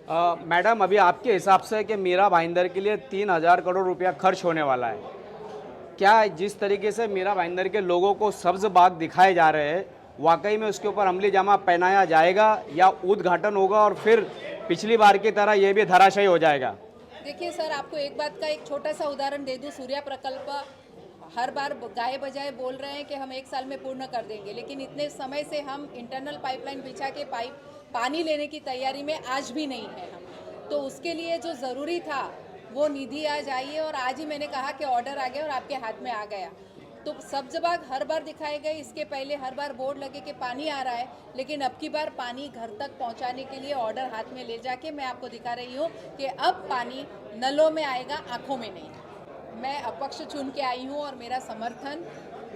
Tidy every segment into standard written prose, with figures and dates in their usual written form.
Madam, अभी आपके हिसाब से कि मीरा भाईंदर के लिए 3,000 करोड़ रुपया खर्च होने वाला है, क्या जिस तरीके से मीरा भाईंदर के लोगों को सब्ज बाग दिखाए जा रहे हैं, वाकई में उसके ऊपर अमली जामा पहनाया जाएगा या उद्घाटन होगा और फिर पिछली बार की तरह ये भी धराशायी हो जाएगा? देखिए सर, आपको एक बात का एक छोटा सा उदाहरण दे दूं। सूर्या प्रकल्प हर बार गाए बजाए बोल रहे हैं कि हम 1 साल में पूर्ण कर देंगे, लेकिन इतने समय से हम इंटरनल पाइपलाइन बिछा के पानी लेने की तैयारी में आज भी नहीं है हम। तो उसके लिए जो ज़रूरी था वो निधि आज आई है, और आज ही मैंने कहा कि ऑर्डर आ गया और आपके हाथ में आ गया। तो सब्ज बाग हर बार दिखाए गए, इसके पहले हर बार बोर्ड लगे कि पानी आ रहा है, लेकिन अब की बार पानी घर तक पहुंचाने के लिए ऑर्डर हाथ में ले जाके मैं आपको दिखा रही हूँ कि अब पानी नलों में आएगा, आंखों में नहीं। मैं अपक्ष चुन के आई हूँ और मेरा समर्थन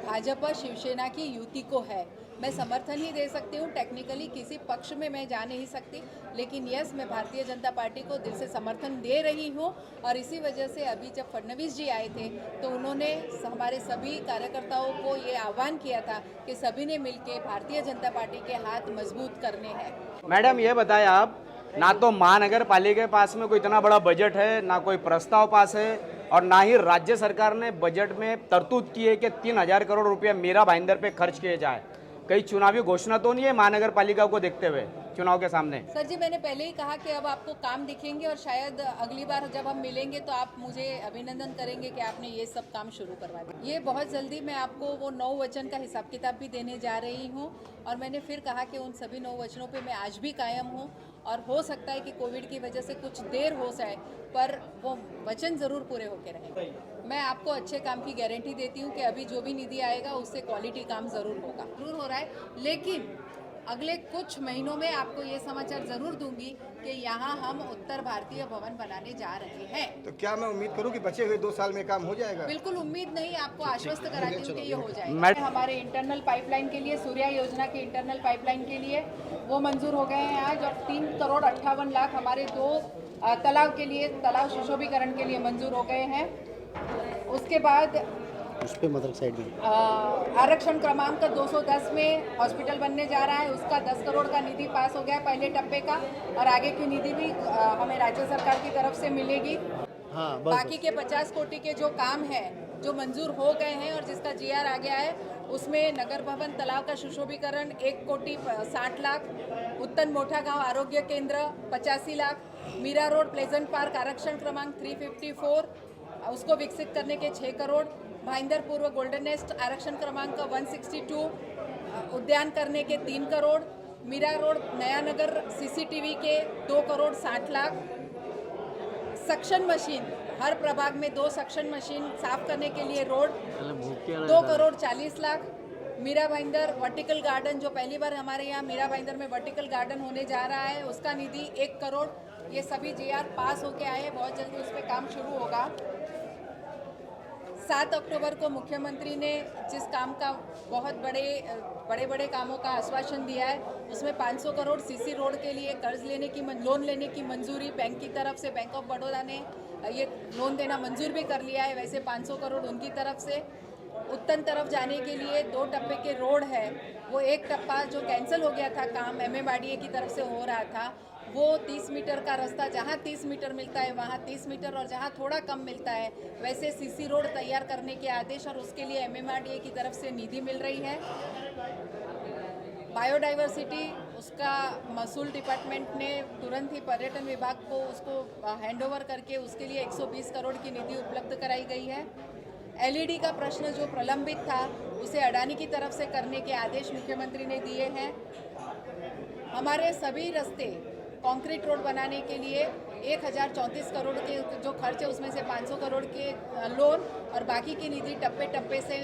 भाजपा शिवसेना की युति को है। मैं समर्थन ही दे सकती हूँ, टेक्निकली किसी पक्ष में मैं जा नहीं सकती, लेकिन यस, मैं भारतीय जनता पार्टी को दिल से समर्थन दे रही हूँ। और इसी वजह से अभी जब फडणवीस जी आए थे तो उन्होंने हमारे सभी कार्यकर्ताओं को ये आह्वान किया था कि सभी ने मिलकर भारतीय जनता पार्टी के हाथ मजबूत करने हैं। मैडम, ये बताएं आप, ना तो महानगर पालिका के पास में कोई इतना बड़ा बजट है, ना कोई प्रस्ताव पास है, और ना ही राज्य सरकार ने बजट में तरतूद की है कि 3,000 करोड़ रुपया मीरा भाईंदर पे खर्च किए जाए। कई चुनावी घोषणा तो नहीं है महानगर पालिका को देखते हुए चुनाव के सामने? सर जी, मैंने पहले ही कहा कि अब आपको काम दिखेंगे और शायद अगली बार जब हम मिलेंगे तो आप मुझे अभिनंदन करेंगे कि आपने ये सब काम शुरू करवा दिया। ये बहुत जल्दी मैं आपको वो 9 वचन का हिसाब किताब भी देने जा रही हूँ, और मैंने फिर कहा कि उन सभी 9 वचनों पे मैं आज भी कायम हूँ। और हो सकता है कि कोविड की वजह से कुछ देर हो जाए, पर वो वचन ज़रूर पूरे होके रहेंगे। मैं आपको अच्छे काम की गारंटी देती हूँ कि अभी जो भी निधि आएगा उससे क्वालिटी काम ज़रूर होगा, ज़रूर हो रहा है। लेकिन अगले कुछ महीनों में आपको ये समाचार जरूर दूंगी कि यहाँ हम उत्तर भारतीय भवन बनाने जा रहे हैं। तो क्या मैं उम्मीद करूं कि बचे हुए 2 साल में काम हो जाएगा? बिल्कुल उम्मीद नहीं, आपको आश्वस्त कराती हूँ कि ये हो जाएगा। हमारे इंटरनल पाइपलाइन के लिए, सूर्या योजना के इंटरनल पाइपलाइन के लिए वो मंजूर हो गए हैं आज, और 3,58,00,000 हमारे 2 तालाब के लिए, तालाब सुशोभीकरण के लिए मंजूर हो गए हैं। उसके बाद उस पे मदर साइड में आरक्षण क्रमांक 210 में हॉस्पिटल बनने जा रहा है, उसका 10 करोड़ का निधि पास हो गया पहले टप्पे का, और आगे की निधि भी हमें राज्य सरकार की तरफ से मिलेगी। हाँ, बाकी के 50 कोटि के जो काम है जो मंजूर हो गए हैं और जिसका जीआर आ गया है, उसमें नगर भवन तालाब का सुशोभीकरण 1,60,00,000, उत्तन मोठा गांव आरोग्य केंद्र 85 lakh, Mira road pleasant park आरक्षण क्रमांक 354 उसको विकसित करने के 6 करोड़, भाईंदर पूर्व गोल्डन नेस्ट आरक्षण क्रमांक 162 उद्यान करने के 3 करोड़, मीरा रोड नया नगर सीसीटीवी के 2 करोड़ 60 लाख, सक्शन मशीन हर प्रभाग में 2 सक्शन मशीन साफ करने के लिए road 2 crore 40 lakh, Mira Bhayander vertical garden, जो पहली बार हमारे यहाँ मीरा भाईंदर में वर्टिकल गार्डन होने जा रहा है, उसका निधि 1 करोड़। ये सभी जीआर पास होके आए हैं, बहुत जल्दी उस पर काम शुरू होगा। 7 अक्टूबर को मुख्यमंत्री ने जिस काम का बहुत बड़े कामों का आश्वासन दिया है, उसमें 500 करोड़ सीसी रोड के लिए कर्ज लेने की लोन लेने की मंजूरी बैंक की तरफ से, बैंक ऑफ बड़ौदा ने ये लोन देना मंजूर भी कर लिया है। वैसे 500 करोड़ उनकी तरफ से। उत्तन तरफ जाने के लिए 2 टप्पे के रोड है, वो एक टप्पा जो कैंसिल हो गया था, काम एमएमआरडीए की तरफ से हो रहा था, वो 30 मीटर का रास्ता, जहाँ 30 मीटर मिलता है वहाँ 30 मीटर, और जहाँ थोड़ा कम मिलता है वैसे सीसी रोड तैयार करने के आदेश, और उसके लिए एमएमआरडीए की तरफ से निधि मिल रही है। बायोडाइवर्सिटी, उसका महसूल डिपार्टमेंट ने तुरंत ही पर्यटन विभाग को उसको हैंडओवर करके उसके लिए 120 करोड़ की निधि उपलब्ध कराई गई है। एलईडी का प्रश्न जो प्रलंबित था उसे अडानी की तरफ से करने के आदेश मुख्यमंत्री ने दिए हैं। हमारे सभी रास्ते कंक्रीट रोड बनाने के लिए 1,034 करोड़ के जो खर्च है उसमें से 500 करोड़ के लोन, और बाकी की निधि टप्पे टप्पे से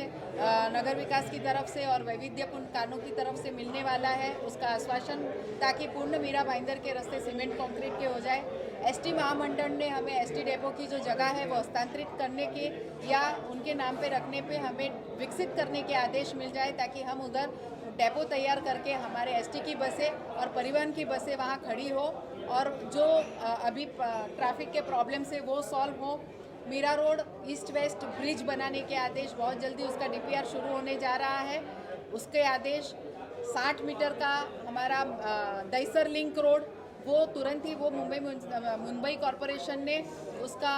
नगर विकास की तरफ से और वैविध्यपूर्ण कानों की तरफ से मिलने वाला है, उसका आश्वासन, ताकि पूर्ण मीरा भाईंदर के रास्ते सीमेंट कंक्रीट के हो जाए। एसटी महामंडल ने हमें एसटी डेपो की जो जगह है वो हस्तांतरित करने के या उनके नाम पे रखने पे हमें विकसित करने के आदेश मिल जाए, ताकि हम उधर डेपो तैयार करके हमारे एसटी की बसें और परिवहन की बसें वहाँ खड़ी हो, और जो अभी ट्रैफिक के प्रॉब्लम से वो सॉल्व हो। Mira road east west bridge बनाने के आदेश बहुत जल्दी, उसका डीपीआर शुरू होने जा रहा है, उसके आदेश। 60 मीटर का हमारा दहीसर लिंक रोड वो तुरंत ही वो मुंबई कॉरपोरेशन ने उसका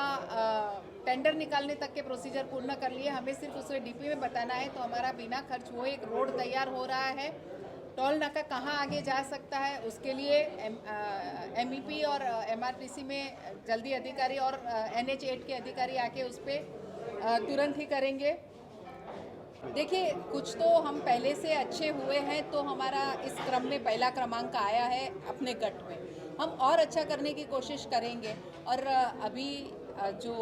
टेंडर निकालने तक के प्रोसीजर पूर्ण कर लिए। हमें सिर्फ उसे डीपी में बताना है, तो हमारा बिना खर्च वो एक रोड तैयार हो रहा है। टोल नाका कहाँ आगे जा सकता है उसके लिए MEP और MRTC में जल्दी अधिकारी और NH8 के अधिकारी आके उस पर तुरंत ही करेंगे। देखिए, कुछ तो हम पहले से अच्छे हुए हैं, तो हमारा इस क्रम में पहला क्रमांक आया है अपने गट में। हम और अच्छा करने की कोशिश करेंगे। और अभी जो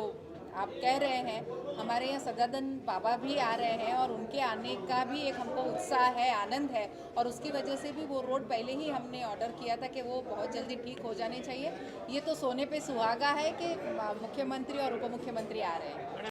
आप कह रहे हैं, हमारे यहाँ सदानंद बाबा भी आ रहे हैं और उनके आने का भी एक हमको उत्साह है, आनंद है। और उसकी वजह से भी वो रोड पहले ही हमने ऑर्डर किया था कि वो बहुत जल्दी ठीक हो जाने चाहिए। ये तो सोने पे सुहागा है कि मुख्यमंत्री और उप मुख्यमंत्री आ रहे हैं।